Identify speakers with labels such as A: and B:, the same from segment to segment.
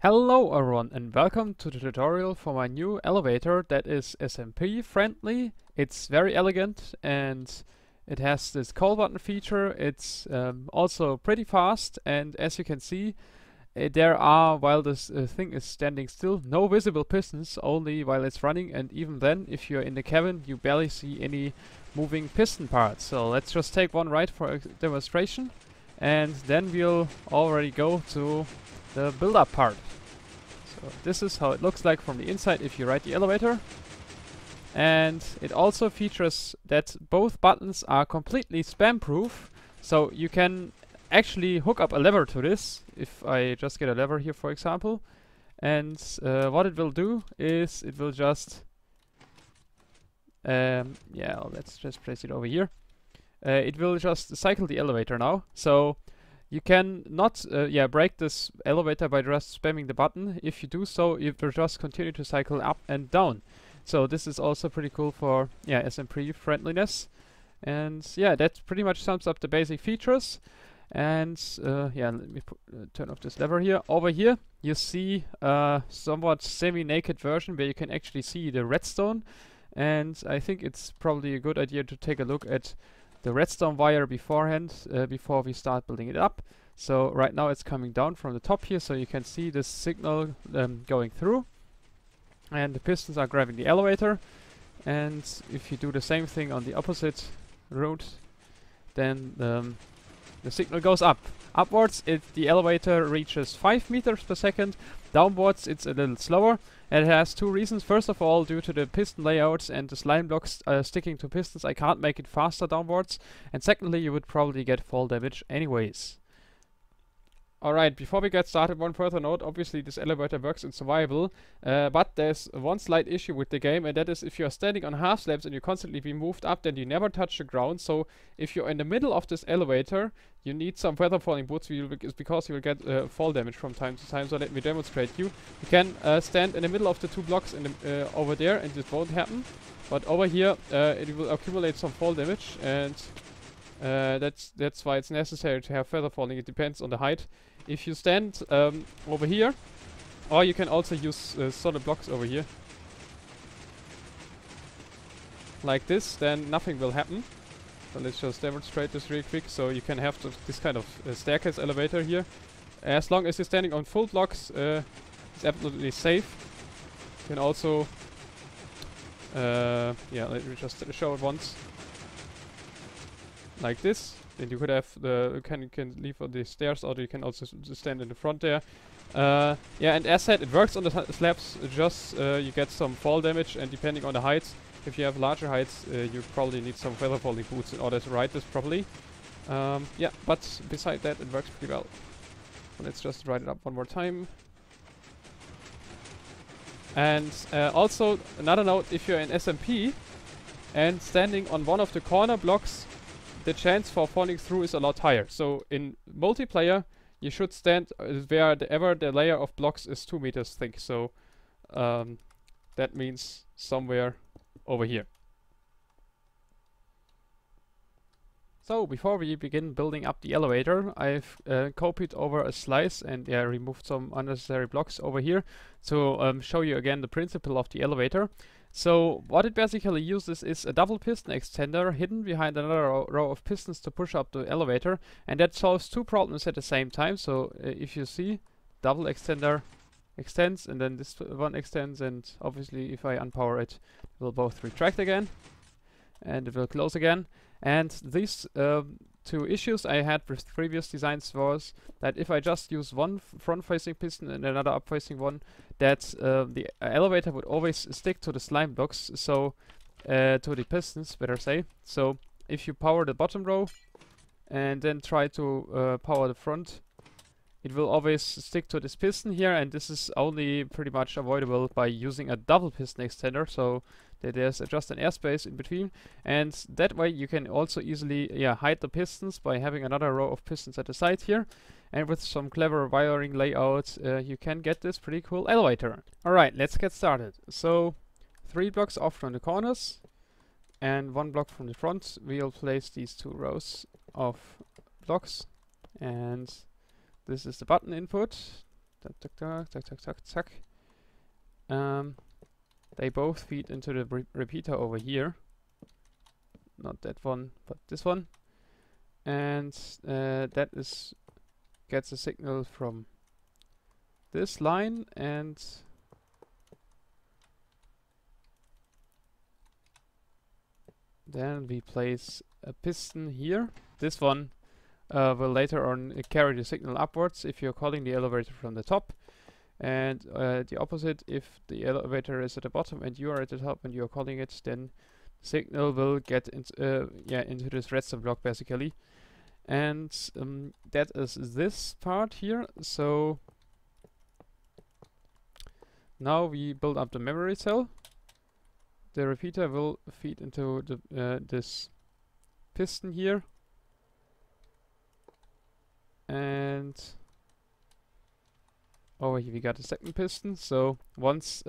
A: Hello everyone and welcome to the tutorial for my new elevator that is SMP friendly. It's very elegant and it has this call button feature. It's also pretty fast, and as you can see there are, while this thing is standing still, no visible pistons, only while it's running, and even then if you're in the cabin you barely see any moving piston parts. So let's just take one ride for a demonstration and then we'll already go to the build-up part. So this is how it looks like from the inside if you ride the elevator. And it also features that both buttons are completely spam-proof, so you can actually hook up a lever to this. If I just get a lever here, for example, and what it will do is it will just let's just place it over here. It will just cycle the elevator now, so you can not break this elevator by just spamming the button. If you do so, it will just continue to cycle up and down. So this is also pretty cool for SMP friendliness. And yeah, that pretty much sums up the basic features. And let me turn off this lever here. Over here you see a somewhat semi-naked version where you can actually see the redstone. And I think it's probably a good idea to take a look at the redstone wire beforehand, before we start building it up. So right now it's coming down from the top here, so you can see this signal going through. And the pistons are grabbing the elevator. And if you do the same thing on the opposite route, then the signal goes up. Upwards, the elevator reaches 5 meters per second. Downwards, it's a little slower. And it has two reasons. First of all, due to the piston layouts and the slime blocks sticking to pistons, I can't make it faster downwards. And secondly, you would probably get fall damage anyways. Alright, before we get started, one further note. Obviously this elevator works in survival, but there's one slight issue with the game, and that is if you're standing on half slabs and you constantly be moved up, then you never touch the ground. So if you're in the middle of this elevator, you need some weather falling boots, because you will get fall damage from time to time. So let me demonstrate you. You can stand in the middle of the two blocks in the, over there, and it won't happen. But over here it will accumulate some fall damage, and that's why it's necessary to have feather falling. It depends on the height. If you stand over here, or you can also use solid blocks over here, like this, then nothing will happen. So let's just demonstrate this real quick. So you can have this kind of staircase elevator here. As long as you're standing on full blocks, it's absolutely safe. You can also, let me just show it once. Like this. Then you could have you can leave on the stairs, or you can also stand in the front there. And as said, it works on the slabs. Just you get some fall damage, and depending on the heights, if you have larger heights, you probably need some feather falling boots in order to ride this properly. But beside that, it works pretty well. So let's just ride it up one more time. And also another note: if you're in SMP and standing on one of the corner blocks, the chance for falling through is a lot higher. So in multiplayer, you should stand wherever the layer of blocks is 2 meters thick. So that means somewhere over here. So before we begin building up the elevator, I've copied over a slice and removed some unnecessary blocks over here to show you again the principle of the elevator. So what it basically uses is a double piston extender hidden behind another row of pistons to push up the elevator, and that solves two problems at the same time. So if you see, double extender extends, and then this one extends, and obviously if I unpower it, it will both retract again and it will close again. And these two issues I had with previous designs was that if I just use one front-facing piston and another up-facing one, that the elevator would always stick to the slime blocks, so to the pistons, better say. So if you power the bottom row and then try to power the front, it will always stick to this piston here, and this is only pretty much avoidable by using a double piston extender, so that there's just an airspace in between. And that way you can also easily hide the pistons by having another row of pistons at the side here. And with some clever wiring layouts, you can get this pretty cool elevator. Alright, let's get started. So 3 blocks off from the corners and 1 block from the front. We'll place these 2 rows of blocks, and this is the button input. Tuck, tuck, tuck, tuck, tuck, tuck, tuck. They both feed into the repeater over here. Not that one, but this one. And that gets a signal from this line, and then we place a piston here. This one will later on carry the signal upwards if you're calling the elevator from the top. And the opposite, if the elevator is at the bottom and you are at the top and you are calling it, then the signal will get into this redstone block basically. And that is this part here. So now we build up the memory cell. The repeater will feed into the this piston here, and over here we got a second piston. So once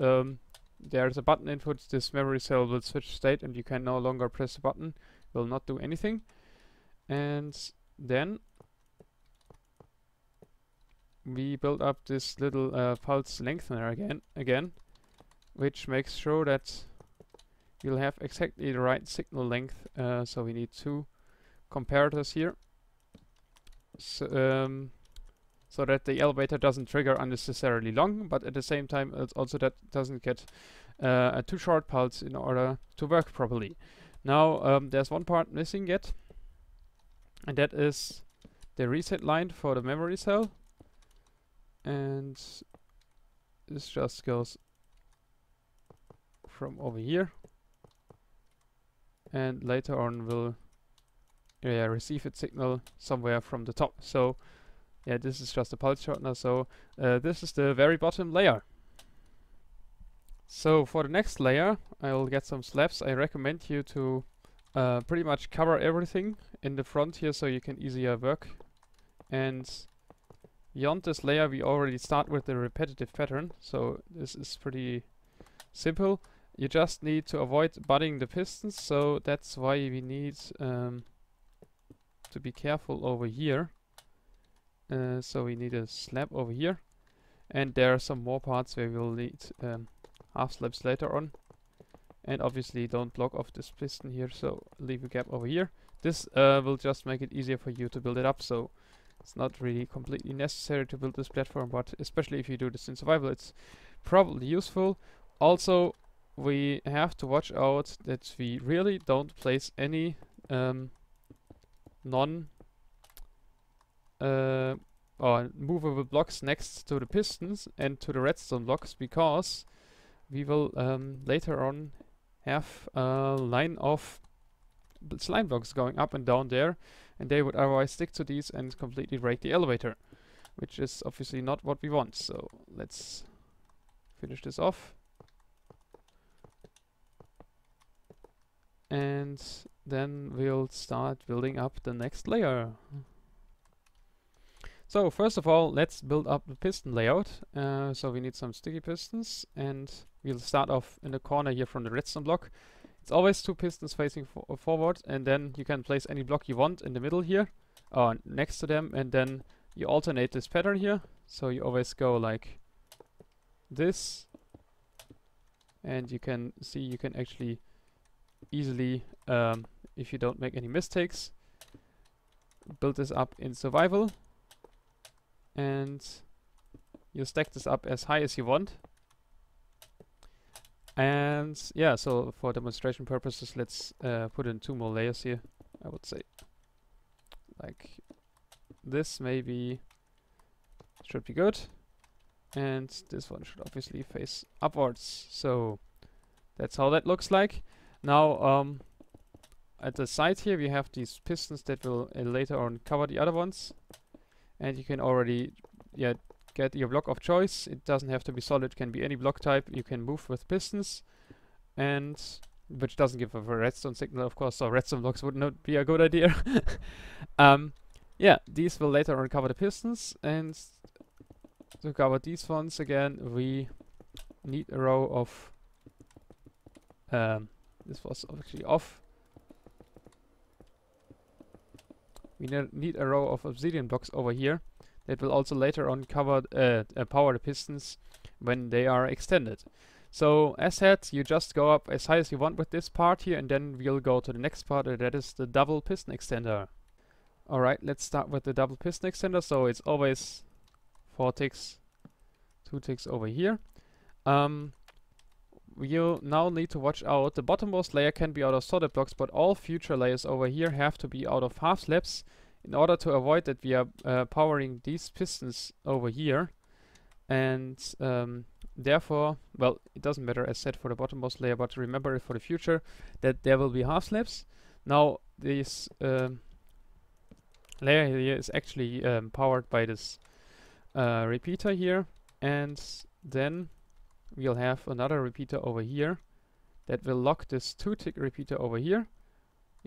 A: there's a button input, this memory cell will switch state and you can no longer press the button, will not do anything. And then we build up this little pulse lengthener again, which makes sure that you'll have exactly the right signal length. So we need two comparators here, so that the elevator doesn't trigger unnecessarily long, but at the same time it's also that doesn't get a too short pulse in order to work properly. Now there's one part missing yet, and that is the reset line for the memory cell. And this just goes from over here, and later on will receive its signal somewhere from the top. So yeah, this is just a pulse shortener. So this is the very bottom layer. So for the next layer, I'll get some slabs. I recommend you to pretty much cover everything in the front here so you can easier work. And beyond this layer, we already start with the repetitive pattern. So this is pretty simple. You just need to avoid butting the pistons. So that's why we need to be careful over here. So we need a slab over here, and there are some more parts where we'll need half slabs later on. And obviously don't block off this piston here, so leave a gap over here. This will just make it easier for you to build it up, so it's not really completely necessary to build this platform, but especially if you do this in survival, it's probably useful. Also, we have to watch out that we really don't place any or movable blocks next to the pistons and to the redstone blocks, because we will later on have a line of slime blocks going up and down there, and they would otherwise stick to these and completely break the elevator, which is obviously not what we want. So let's finish this off. And then we'll start building up the next layer. So first of all, let's build up the piston layout. So we need some sticky pistons, and we'll start off in the corner here from the redstone block. It's always two pistons facing forward, and then you can place any block you want in the middle here, or next to them, and then you alternate this pattern here. So you always go like this, and you can see you can actually easily, if you don't make any mistakes, build this up in survival, and you stack this up as high as you want. And yeah, so for demonstration purposes, let's put in two more layers here. I would say like this maybe should be good, and this one should obviously face upwards. So that's how that looks like. Now at the side here we have these pistons that will later on cover the other ones, and you can already get your block of choice. It doesn't have to be solid, it can be any block type. You can move with pistons, and which doesn't give a redstone signal, of course, so redstone blocks would not be a good idea. Yeah, these will later on cover the pistons, and to cover these ones again we need a row of this was actually off. We need a row of obsidian blocks over here that will also later on power the pistons when they are extended. So as said, you just go up as high as you want with this part here, and then we'll go to the next part, and that is the double piston extender. Alright, let's start with the double piston extender. So it's always 4 ticks, 2 ticks over here. We'll now need to watch out. The bottommost layer can be out of solid blocks, but all future layers over here have to be out of half slabs in order to avoid that we are powering these pistons over here. And therefore, well, it doesn't matter as said for the bottommost layer, but remember for the future that there will be half slabs. Now this layer here is actually powered by this repeater here, and then we'll have another repeater over here that will lock this 2-tick repeater over here.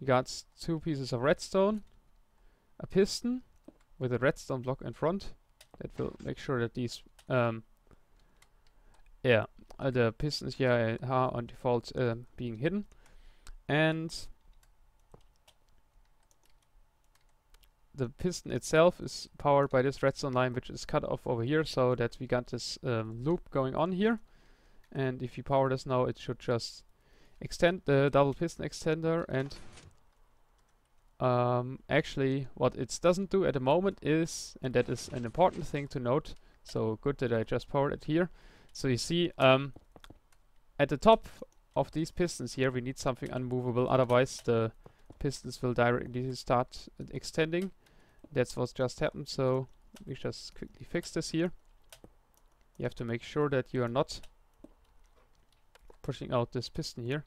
A: We got 2 pieces of redstone, a piston with a redstone block in front that will make sure that these the pistons here are on default being hidden, and the piston itself is powered by this redstone line, which is cut off over here, so that we got this loop going on here. And if you power this now, it should just extend the double piston extender. And actually what it doesn't do at the moment is, and that is an important thing to note, so good that I just powered it here. So you see at the top of these pistons here we need something unmovable, otherwise the pistons will directly start extending. That's what just happened, so let me just quickly fix this here. You have to make sure that you are not pushing out this piston here.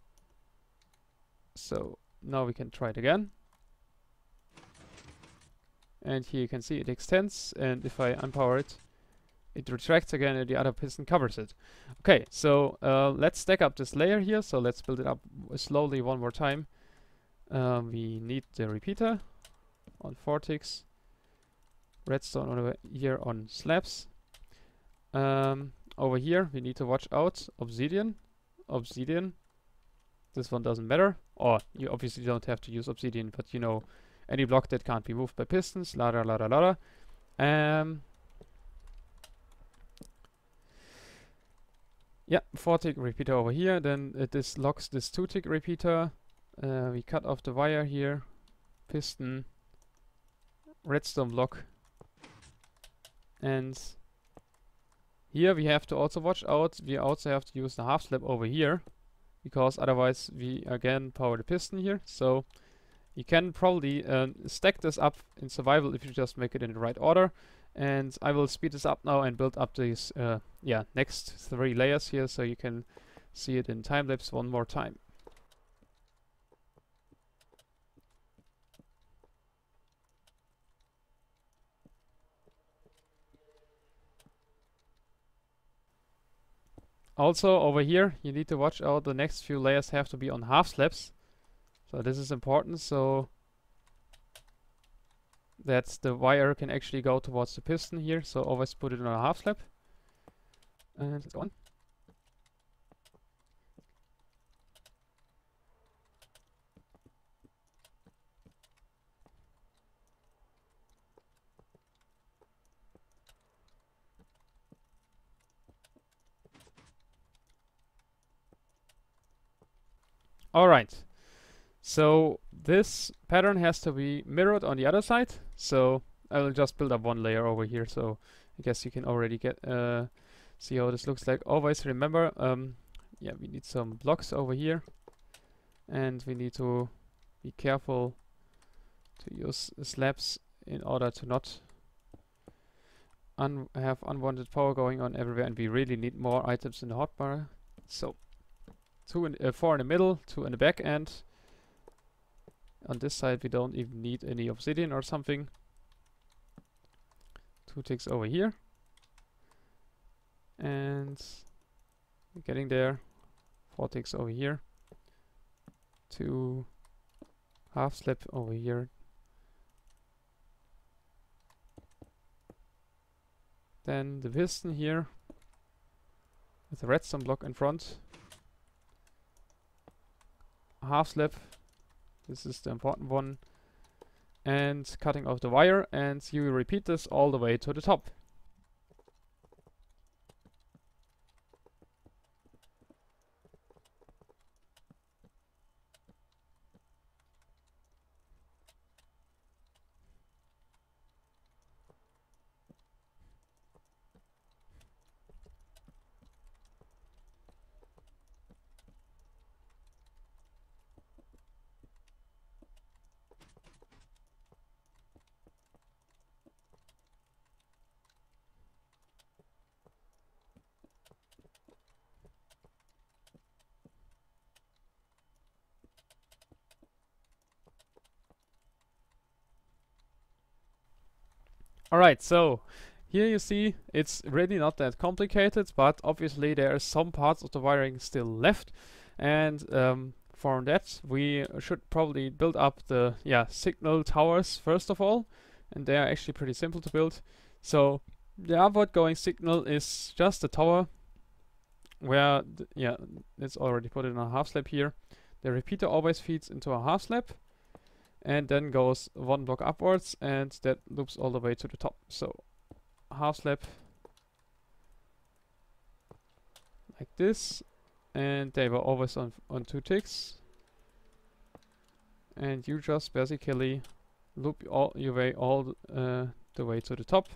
A: So now we can try it again. And here you can see it extends, and if I unpower it, it retracts again and the other piston covers it. Okay, so let's stack up this layer here. So let's build it up slowly one more time. We need the repeater on 4 ticks, redstone over here on slabs. Over here we need to watch out obsidian. This one doesn't matter, or you obviously don't have to use obsidian, but you know, any block that can't be moved by pistons, ladder. Yeah, 4-tick repeater over here. Then this locks this 2-tick repeater. We cut off the wire here, piston, redstone block, and here we have to also watch out. We also have to use the half slab over here, because otherwise we again power the piston here. So you can probably stack this up in survival if you just make it in the right order. And I will speed this up now and build up these next 3 layers here, so you can see it in time lapse one more time. Also over here you need to watch out, the next few layers have to be on half slabs. So this is important, so that the wire can actually go towards the piston here. So always put it on a half slab. And it's on. Alright, so this pattern has to be mirrored on the other side, so I will just build up 1 layer over here, so I guess you can already get see how this looks like. Always remember, we need some blocks over here, and we need to be careful to use slabs in order to not have unwanted power going on everywhere, and we really need more items in the hotbar. So 4 in the middle, 2 in the back end. On this side we don't even need any obsidian or something. 2 ticks over here. And we're getting there. 4 ticks over here. 2 half slab over here. Then the piston here with the redstone block in front. Half slab, this is the important one, and cutting off the wire, and you repeat this all the way to the top. Alright, so here you see it's really not that complicated, but obviously there are some parts of the wiring still left, and for that we should probably build up the signal towers first of all, and they are actually pretty simple to build. So the upward going signal is just a tower where it's already put in a half slab here. The repeater always feeds into a half slab and then goes one block upwards, and that loops all the way to the top. So half slab like this, and they were always on 2 ticks, and you just basically loop your way all the way to the top.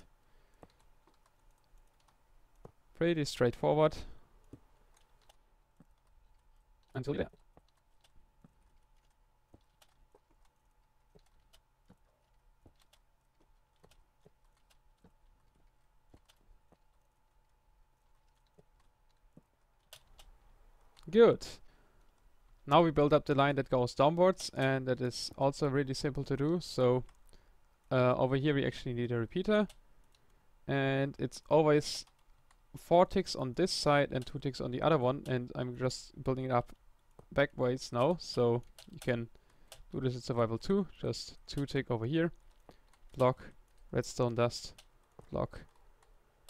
A: Pretty straightforward until there. Good. Now we build up the line that goes downwards, and that is also really simple to do. So over here we actually need a repeater, and it's always 4 ticks on this side and 2 ticks on the other one, and I'm just building it up backwards now, so you can do this in survival too. Just 2 tick over here, block, redstone dust, block,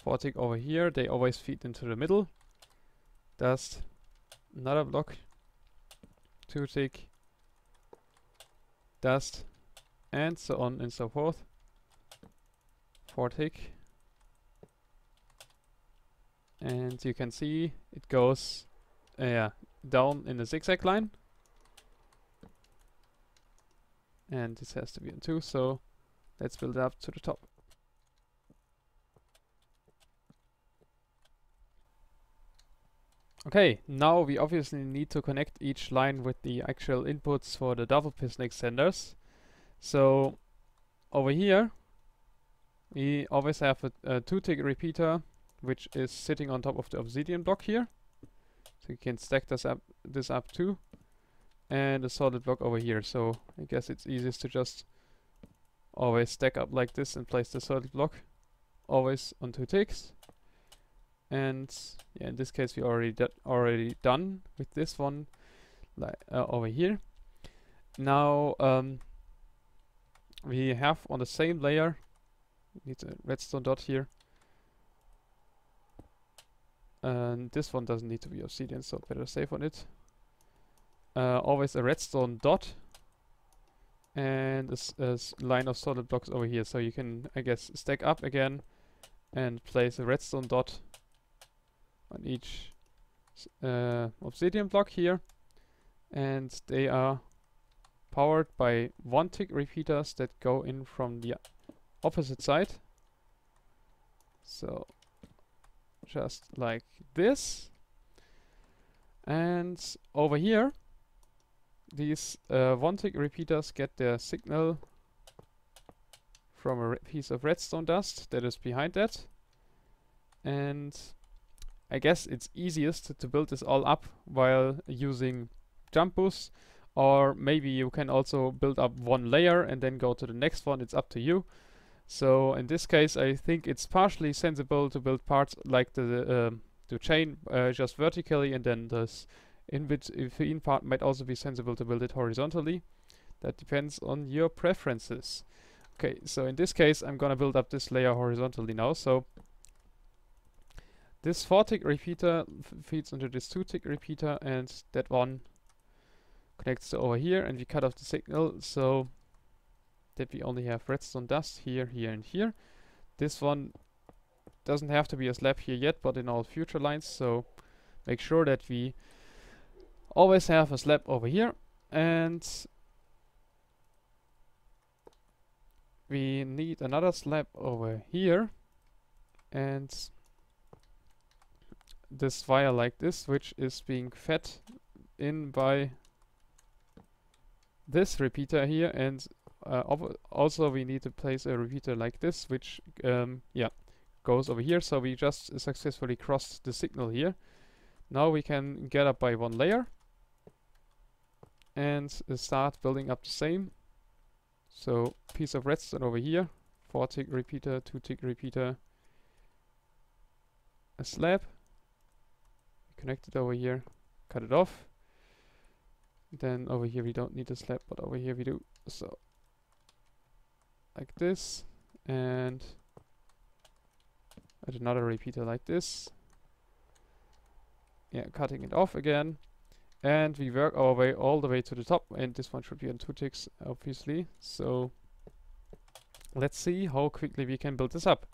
A: 4 tick over here. They always feed into the middle, dust, another block, 2 tick, dust, and so on and so forth. 4 tick, and you can see it goes down in a zigzag line, and this has to be on 2, so let's build it up to the top. Okay, now we obviously need to connect each line with the actual inputs for the double piston extenders. So over here we always have a 2 tick repeater, which is sitting on top of the obsidian block here. So you can stack this up too, and a solid block over here. So I guess it's easiest to just always stack up like this and place the solid block always on 2 ticks. And yeah, in this case we already done with this one over here. Now we have on the same layer, need a redstone dot here, and this one doesn't need to be obsidian, so better save on it. Always a redstone dot and a line of solid blocks over here, so you can, I guess, stack up again and place a redstone dot on each obsidian block here, and they are powered by 1 tick repeaters that go in from the opposite side. So just like this, and over here these 1 tick repeaters get their signal from a piece of redstone dust that is behind that, and I guess it's easiest to build this all up while using jump boosts, or maybe you can also build up one layer and then go to the next one. It's up to you. So in this case I think it's partially sensible to build parts like the chain just vertically, and then this in between part might also be sensible to build it horizontally. That depends on your preferences. Okay, so in this case I'm gonna build up this layer horizontally now. So this 4 tick repeater feeds into this 2 tick repeater, and that one connects to over here, and we cut off the signal. So that we only have redstone dust here, here, and here. This one doesn't have to be a slab here yet, but in all future lines, so make sure that we always have a slab over here, and we need another slab over here, and this wire like this, which is being fed in by this repeater here, and also we need to place a repeater like this, which goes over here. So we just successfully crossed the signal here. Now we can get up by one layer and start building up the same. So piece of redstone over here, 4-tick repeater, 2-tick repeater, a slab, connect it over here, cut it off. Then over here we don't need a slab, but over here we do. So like this, and add another repeater like this. Yeah, cutting it off again. And we work our way all the way to the top, and this one should be on 2 ticks, obviously. So let's see how quickly we can build this up.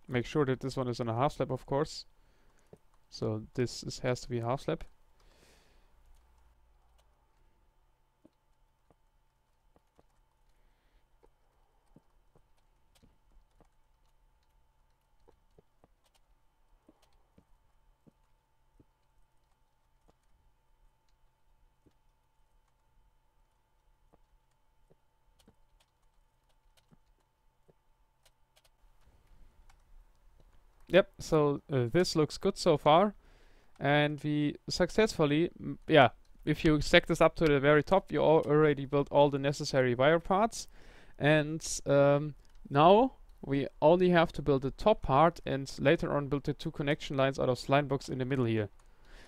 A: Make sure that this one is on a half slab, of course. So this has to be a half slab. Yep, so this looks good so far, and we successfully, if you stack this up to the very top, you already built all the necessary wire parts, and now we only have to build the top part, and later on build the 2 connection lines out of slime blocks in the middle here.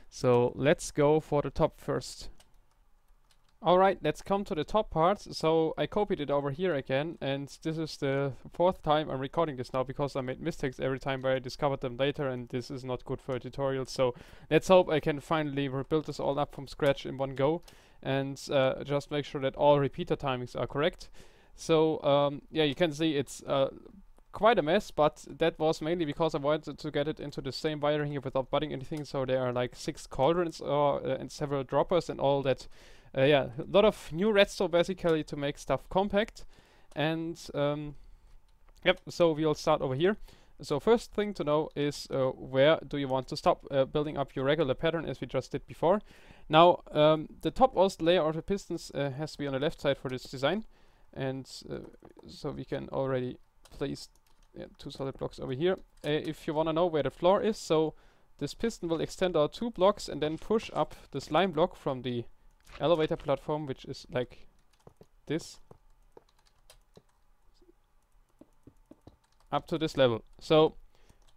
A: So let's go for the top first. Alright, let's come to the top part. So I copied it over here again, and this is the 4th time I'm recording this now, because I made mistakes every time where I discovered them later, and this is not good for a tutorial. So let's hope I can finally rebuild this all up from scratch in one go, and just make sure that all repeater timings are correct. So yeah, you can see it's quite a mess, but that was mainly because I wanted to get it into the same wiring here without butting anything. So there are like 6 cauldrons and several droppers and all that. Yeah, a lot of new redstone basically to make stuff compact. And yep, so we'll start over here. So first thing to know is where do you want to stop building up your regular pattern as we just did before. Now the topmost layer of the pistons has to be on the left side for this design, and so we can already place 2 solid blocks over here. If you want to know where the floor is, so this piston will extend out 2 blocks and then push up the slime block from the elevator platform, which is like this, up to this level. So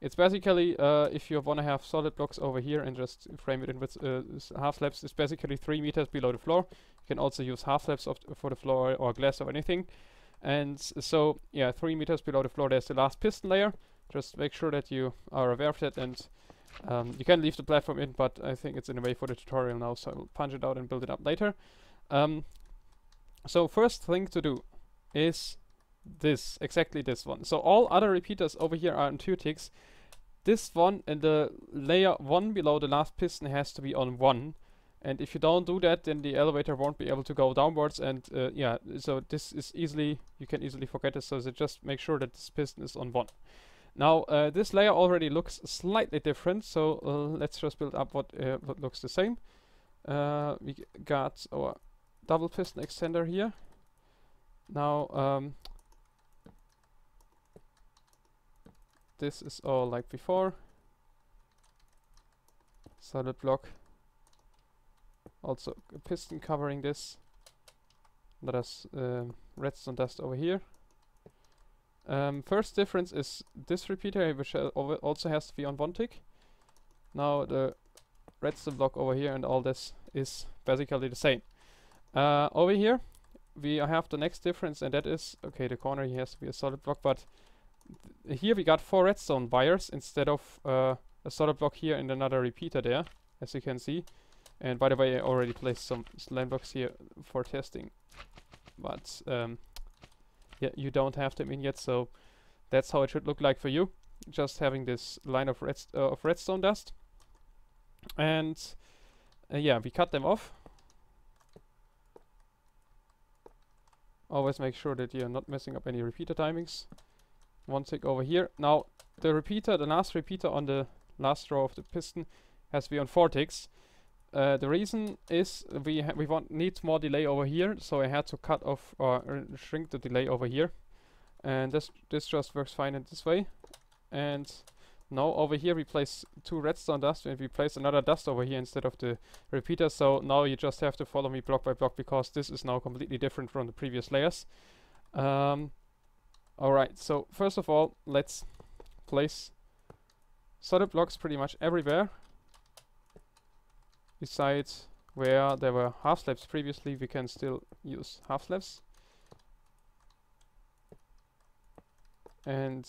A: it's basically if you want to have solid blocks over here and just frame it in with half slabs, it's basically 3 meters below the floor. You can also use half slabs for the floor or glass or anything. And so yeah, 3 meters below the floor there's the last piston layer. Just make sure that you are aware of that, and you can leave the platform in, but I think it's in the way for the tutorial now, so I will punch it out and build it up later. So first thing to do is this, exactly this one. So all other repeaters over here are on 2 ticks. This one and the layer 1 below the last piston has to be on 1. And if you don't do that, then the elevator won't be able to go downwards, and yeah, so this is you can easily forget it, so just make sure that this piston is on 1. Now this layer already looks slightly different, so let's just build up what looks the same. We got our double piston extender here. Now this is all like before. Solid block. Also a piston covering this. Let us redstone dust over here. First difference is this repeater, which also has to be on 1 tick. Now the redstone block over here and all this is basically the same. Over here we have the next difference, and that is, okay, the corner here has to be a solid block, but here we got 4 redstone wires instead of a solid block here and another repeater there, as you can see. And by the way, I already placed some slime blocks here for testing, but yeah, you don't have them in yet, so that's how it should look like for you. Just having this line of redstone dust, and yeah, we cut them off. Always make sure that you're not messing up any repeater timings. One tick over here. Now the repeater, the last repeater on the last row of the piston, has to be on 4 ticks. The reason is we need more delay over here, so I had to cut off or shrink the delay over here, and this just works fine in this way. And now over here we place 2 redstone dust, and we place another dust over here instead of the repeater. So now you just have to follow me block by block, because this is now completely different from the previous layers. Alright, so first of all, let's place solid blocks pretty much everywhere. Besides where there were half slabs previously, we can still use half slabs. And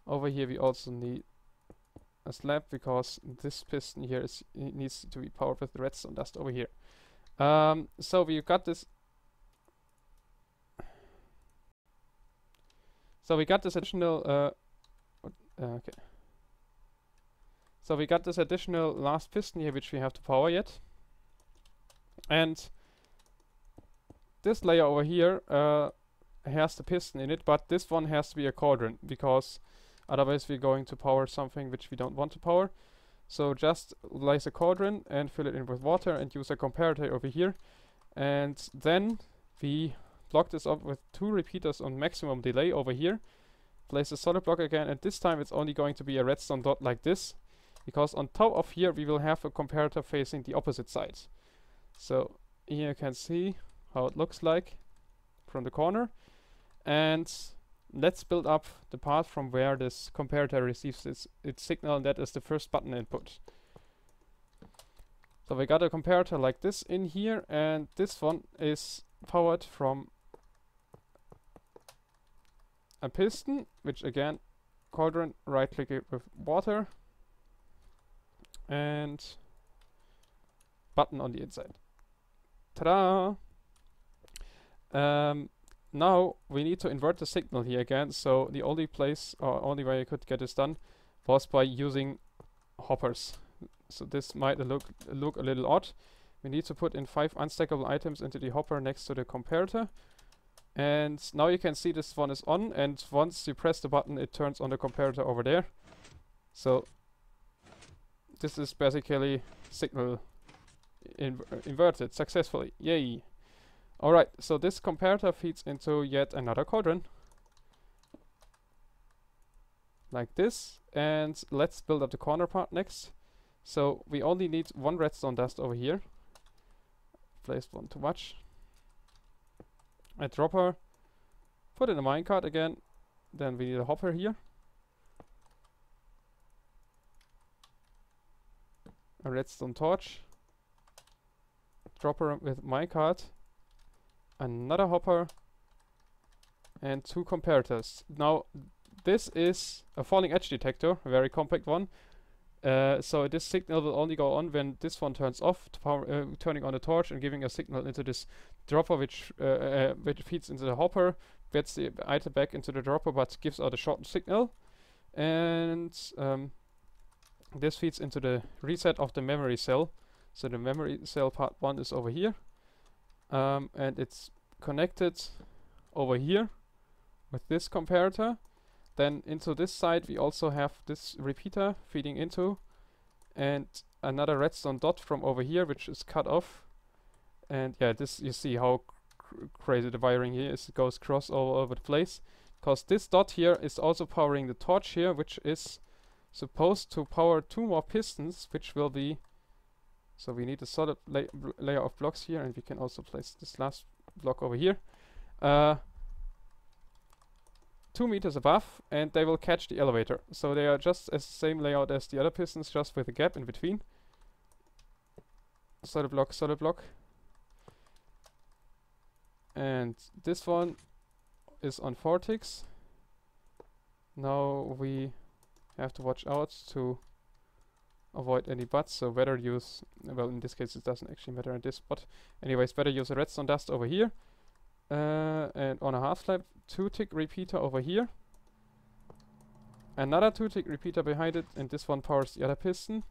A: over here we also need a slab, because this piston here needs to be powered with the redstone dust over here. So we got this. So we got this additional. Okay. So we got this additional last piston here, which we have to power yet. And this layer over here has the piston in it, but this one has to be a cauldron, because otherwise we're going to power something which we don't want to power. So just place a cauldron and fill it in with water and use a comparator over here. And then we block this up with 2 repeaters on maximum delay over here. Place a solid block again, and this time it's only going to be a redstone dot like this, because on top of here we will have a comparator facing the opposite side. So here you can see how it looks like from the corner. And let's build up the path from where this comparator receives its signal, and that is the first button input. So we got a comparator like this in here, and this one is powered from a piston, which again, cauldron, right click it with water, and button on the inside. Ta-da! Now we need to invert the signal here again, so the only place or only way I could get this done was by using hoppers. So this might look a little odd. We need to put in 5 unstackable items into the hopper next to the comparator. And now you can see this one is on, and once you press the button it turns on the comparator over there. So this is basically signal inverted successfully. Yay! Alright, so this comparator feeds into yet another cauldron. Like this. And let's build up the corner part next. So we only need 1 redstone dust over here. Placed one too much. A dropper. Put in a minecart again. Then we need a hopper here. A redstone torch. Dropper with minecart. Another hopper. And 2 comparators. Now this is a falling edge detector, a very compact one. So this signal will only go on when this one turns off, turning on the torch and giving a signal into this dropper, which feeds into the hopper, gets the item back into the dropper, but gives out a short signal. And this feeds into the reset of the memory cell. So the memory cell part 1 is over here, and it's connected over here with this comparator. Then into this side we also have this repeater feeding into, and another redstone dot from over here which is cut off. And yeah, this, you see how crazy the wiring here is. It goes cross all over the place, because this dot here is also powering the torch here, which is supposed to power 2 more pistons, which will be, so we need a solid layer of blocks here, and we can also place this last block over here. 2 meters above, and they will catch the elevator. So they are just as the same layout as the other pistons, just with a gap in between. Solid block, solid block. And this one is on 4 ticks. Now we have to watch out to avoid any butts, so better use, well, in this case it doesn't actually matter in this, but anyways, better use a redstone dust over here, and on a half slab, 2-tick repeater over here, another 2-tick repeater behind it, and this one powers the other piston.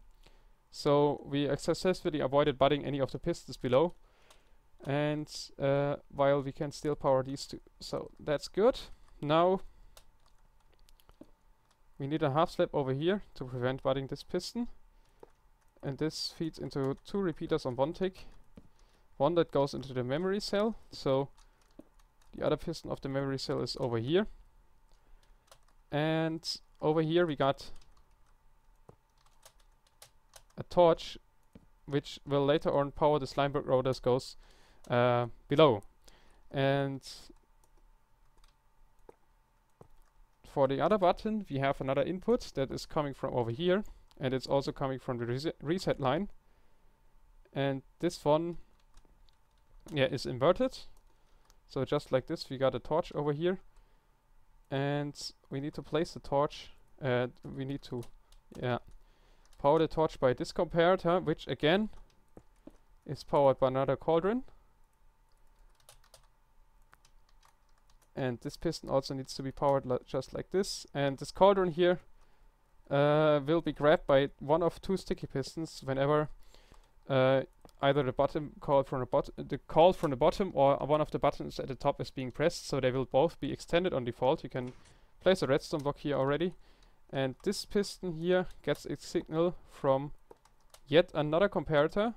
A: So we successfully avoided butting any of the pistons below, and while we can still power these two, so that's good. Now we need a half slab over here to prevent butting this piston. And this feeds into 2 repeaters on 1-tick. One that goes into the memory cell. So the other piston of the memory cell is over here. And over here we got a torch which will later on power the Slimeblock rotors goes below. And for the other button, we have another input that is coming from over here, and it's also coming from the reset line. And this one, yeah, is inverted. So just like this, we got a torch over here, and we need to place the torch. We need to, power the torch by this comparator, which again is powered by another cauldron. And this piston also needs to be powered just like this. And this cauldron here will be grabbed by one of 2 sticky pistons whenever either the bottom call from the bottom or one of the buttons at the top is being pressed. So they will both be extended on default. You can place a redstone block here already. And this piston here gets its signal from yet another comparator,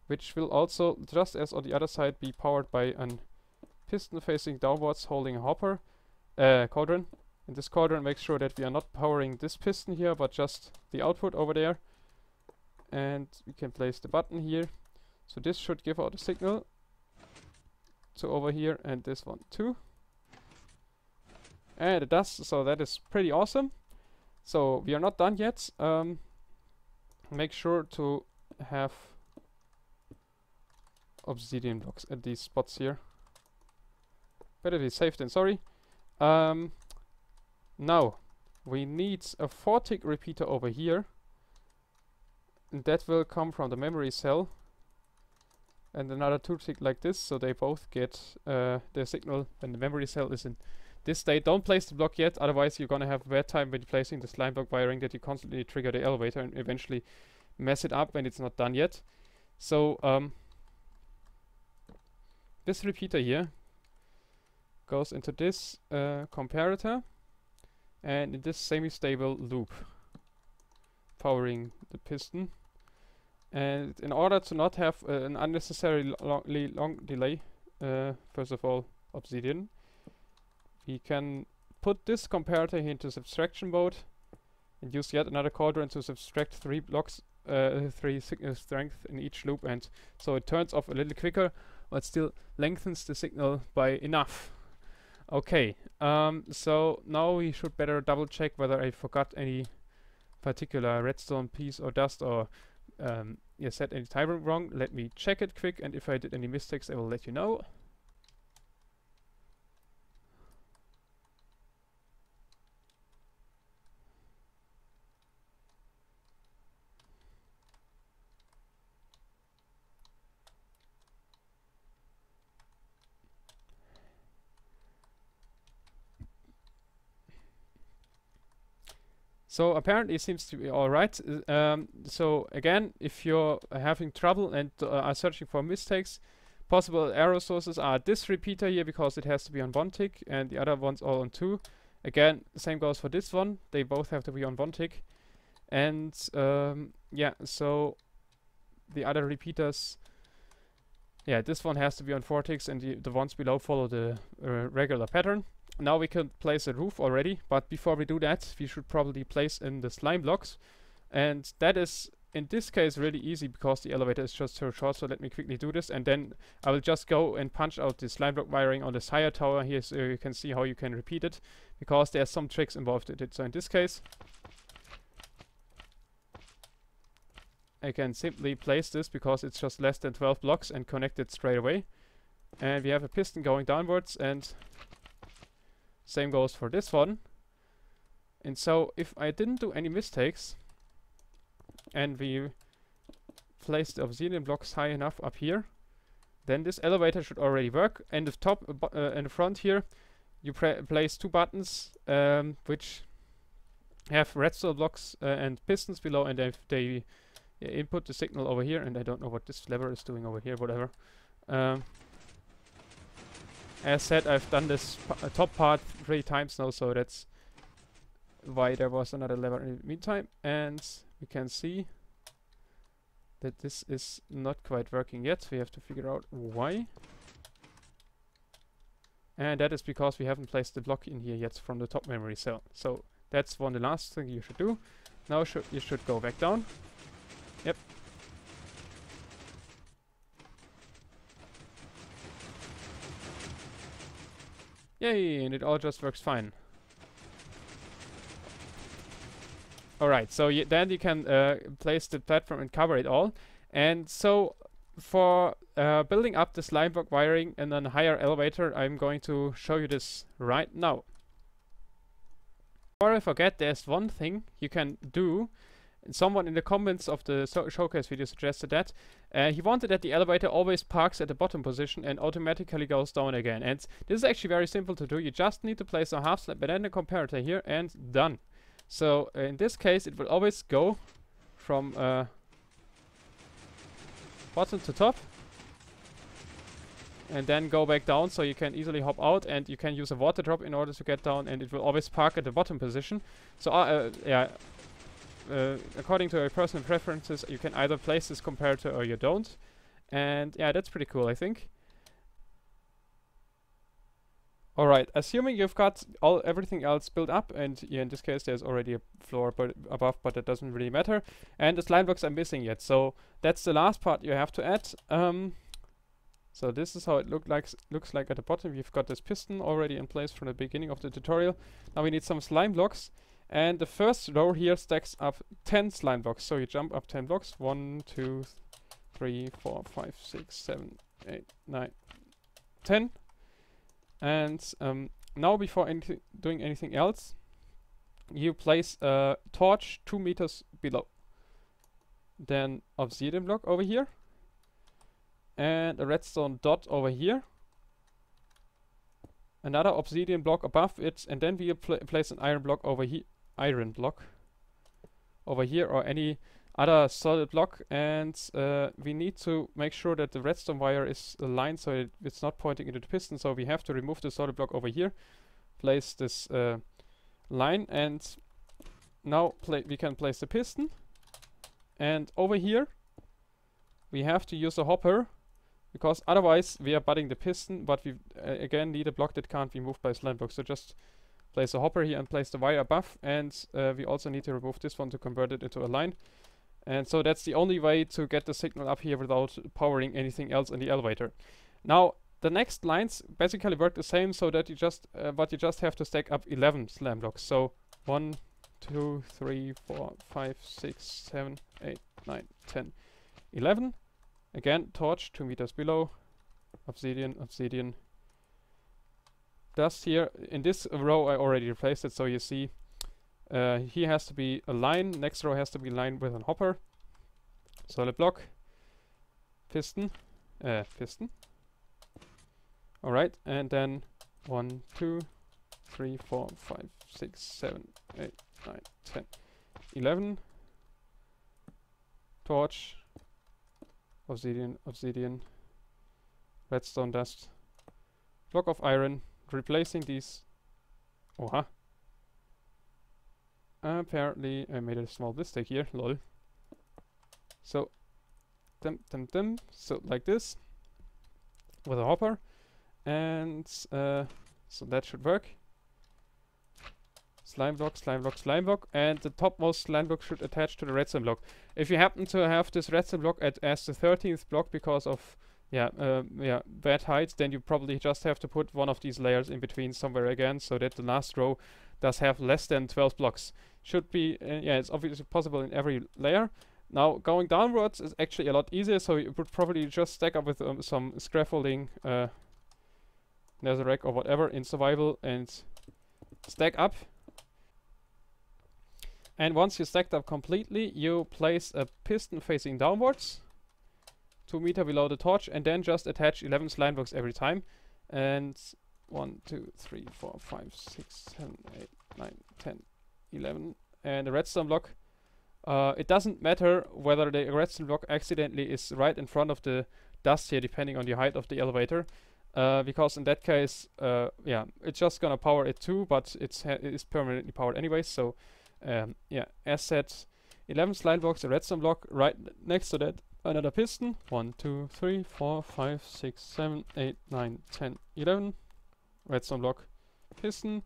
A: which will also, just as on the other side, be powered by an piston facing downwards holding a hopper cauldron. And this cauldron makes sure that we are not powering this piston here, but just the output over there. And we can place the button here. So this should give out a signal to over here, and this one too. And it does, so that is pretty awesome. So we are not done yet. Make sure to have obsidian blocks at these spots here. Better be safe than sorry. Now we need a 4-tick repeater over here, and that will come from the memory cell, and another 2-tick like this, so they both get their signal when the memory cell is in this state. Don't place the block yet, otherwise you're gonna have a bad time when placing the slime block wiring, that you constantly trigger the elevator and eventually mess it up when it's not done yet. So this repeater here goes into this comparator, and in this semi-stable loop powering the piston. And in order to not have an unnecessarily long delay, first of all, obsidian, we can put this comparator here into subtraction mode and use yet another cauldron to subtract 3 blocks, 3 signal strength in each loop, and so it turns off a little quicker, but still lengthens the signal by enough. Okay, so now we should better double check whether I forgot any particular redstone piece or dust, or set any timer wrong. Let me check it quick, and if I did any mistakes I will let you know. So apparently it seems to be alright. So again, if you're having trouble and are searching for mistakes, possible error sources are this repeater here, because it has to be on 1-tick, and the other ones all on 2. Again, same goes for this one. They both have to be on 1-tick. And so the other repeaters, this one has to be on 4 ticks, and the ones below follow the regular pattern. Now we can place a roof already, but before we do that, we should probably place in the slime blocks. And that is, in this case, really easy because the elevator is just so short. So let me quickly do this, and then I will just go and punch out the slime block wiring on this higher tower here, so you can see how you can repeat it, because there's some tricks involved in it. So in this case, I can simply place this, because it's just less than 12 blocks, and connect it straight away. And we have a piston going downwards, and same goes for this one. And so if I didn't do any mistakes, and we place the obsidian blocks high enough up here, then this elevator should already work. And the top in the front here, you place 2 buttons which have redstone blocks and pistons below, and they input the signal over here. And I don't know what this lever is doing over here, whatever. As said, I've done this top part 3 times now, so that's why there was another lever in the meantime. And we can see that this is not quite working yet. We have to figure out why. And that is because we haven't placed the block in here yet from the top memory cell. So that's the last thing you should do. Now you should go back down. Yep. Yay, and it all just works fine. Alright, so then you can place the platform and cover it all. And so for building up the slime block wiring and then higher elevator, I'm going to show you this right now. Before I forget, there's one thing you can do. Someone in the comments of the showcase video suggested that. He wanted that the elevator always parks at the bottom position and automatically goes down again. And this is actually very simple to do. You just need to place a half slab and then a comparator here, and done. So in this case, it will always go from bottom to top, and then go back down, so you can easily hop out, and you can use a water drop in order to get down, and it will always park at the bottom position. So according to your personal preferences, you can either place this comparator or you don't. And yeah, that's pretty cool, I think. Alright, assuming you've got everything else built up, and yeah, in this case there's already a floor above, but that doesn't really matter. And the slime blocks are missing yet, so that's the last part you have to add. So this is how it looks like at the bottom. You've got this piston already in place from the beginning of the tutorial. Now we need some slime blocks, and the first row here stacks up 10 slime blocks. So you jump up 10 blocks. 1, 2, 3, 4, 5, 6, 7, 8, 9, 10. And now before doing anything else, you place a torch 2 meters below. Then obsidian block over here. And a redstone dot over here. Another obsidian block above it. And then we place an iron block over here. Or any other solid block. And we need to make sure that the redstone wire is aligned so it's not pointing into the piston. So we have to remove the solid block over here. Place this line, and now we can place the piston. And over here we have to use a hopper, because otherwise we are butting the piston, but we again need a block that can't be moved by slime block. So just place a hopper here and place the wire above, and we also need to remove this one to convert it into a line. And so that's the only way to get the signal up here without powering anything else in the elevator. Now the next lines basically work the same, so that you just have to stack up 11 slime blocks. So 1, 2, 3, 4, 5, 6, 7, 8, 9, 10, 11. Again, torch 2 meters below. Obsidian. Dust here. In this row I already replaced it, so you see here has to be a line. Next row has to be lined with a hopper. Solid block. Piston. Alright, and then 1, 2, 3, 4, 5, 6, 7, 8, 9, 10, 11. Torch. Obsidian. Redstone dust. Block of iron. Replacing these. Apparently I made a small mistake here, lol. So, so like this, with a hopper, and so that should work. Slime block, and the topmost slime block should attach to the redstone block. If you happen to have this redstone block as the 13th block because of bad height, then you probably just have to put one of these layers in between somewhere again, so that the last row does have less than 12 blocks. Should be, it's obviously possible in every layer. Now going downwards is actually a lot easier, so you would probably just stack up with some scaffolding, netherrack or whatever in survival, and stack up. And once you stacked up completely, you place a piston facing downwards, 2 meters below the torch, and then just attach 11 slime blocks every time. And 1, 2, 3, 4, 5, 6, 7, 8, 9, 10, 11. And the redstone block. It doesn't matter whether the redstone block accidentally is right in front of the dust here, depending on the height of the elevator. Because in that case, yeah, it's just gonna power it too, but it is permanently powered anyway. So, yeah, as said, 11 slime blocks, a redstone block, right next to that, another piston. 1, 2, 3, 4, 5, 6, 7, 8, 9, 10, 11. Redstone block, piston.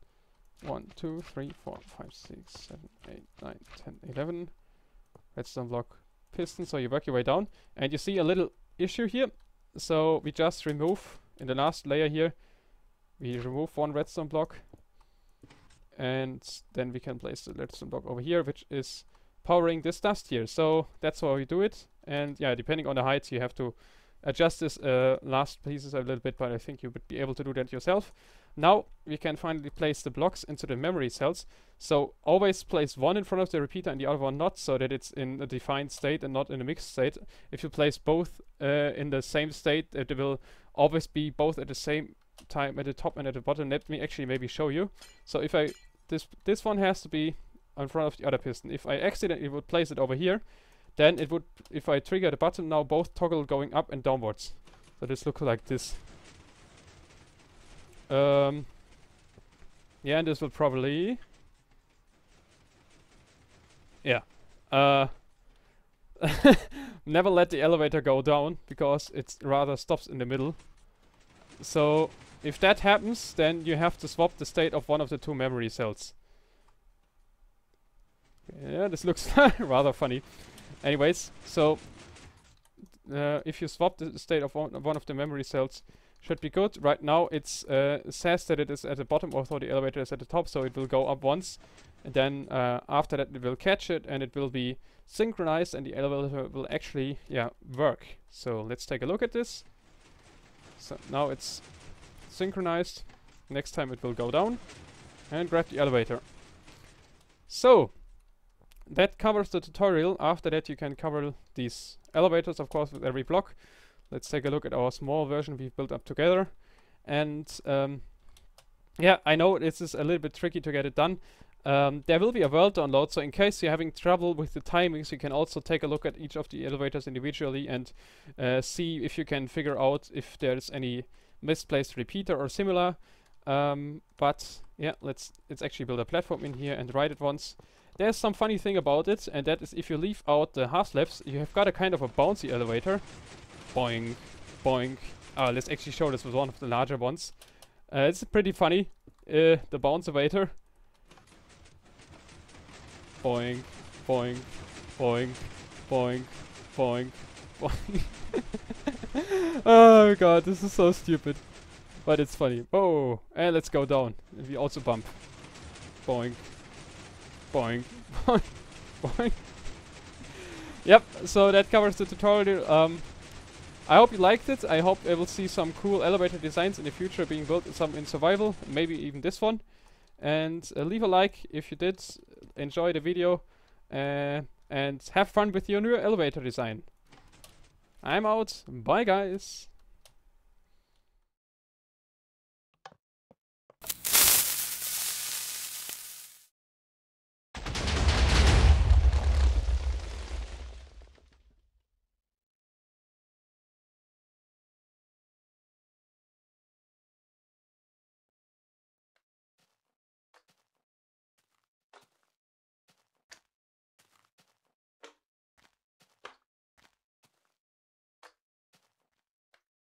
A: 1, 2, 3, 4, 5, 6, 7, 8, 9, 10, 11. Redstone block, piston. So you work your way down, and you see a little issue here. So we just remove, in the last layer here, we remove 1 redstone block, and then we can place the redstone block over here, which is powering this dust here. So that's how we do it. And yeah, depending on the height, you have to adjust this last pieces a little bit, but I think you would be able to do that yourself. Now we can finally place the blocks into the memory cells. So always place one in front of the repeater and the other one not, so that it's in a defined state and not in a mixed state. If you place both in the same state, they will always be both at the same time at the top and at the bottom. Let me actually maybe show you. So if I this one has to be in front of the other piston. If I accidentally would place it over here, then it would, if I trigger the button now, both toggle going up and downwards. So this looks like this. Yeah, and this will probably, yeah. Never let the elevator go down, because it rather stops in the middle. So if that happens, then you have to swap the state of one of the 2 memory cells. Yeah, this looks rather funny. Anyways, so if you swap the state of one of the memory cells, should be good. Right now it says that it is at the bottom, although the elevator is at the top, so it will go up once, and then after that it will catch it and it will be synchronized, and the elevator will actually, yeah, work. So let's take a look at this. So now it's synchronized. Next time it will go down and grab the elevator. So that covers the tutorial. After that you can cover these elevators, of course, with every block. Let's take a look at our small version we've built up together. And yeah, I know this is a little bit tricky to get it done. There will be a world download, so in case you're having trouble with the timings, you can also take a look at each of the elevators individually and see if you can figure out if there's any misplaced repeater or similar. But yeah, let's actually build a platform in here and ride it once. There's some funny thing about it, and that is if you leave out the half slabs, you have got a kind of a bouncy elevator. Boing, boing. Let's actually show this with one of the larger ones. It's pretty funny, the bounce elevator. Boing, boing, boing, boing, boing, boing. Oh god, this is so stupid. But it's funny. Oh, and let's go down. And we also bump. Boing, boing, boing, boing. Yep, so that covers the tutorial. I hope you liked it. I hope I will see some cool elevator designs in the future being built, some in survival, maybe even this one. And leave a like if you did enjoy the video, and have fun with your new elevator design. I'm out. Bye guys.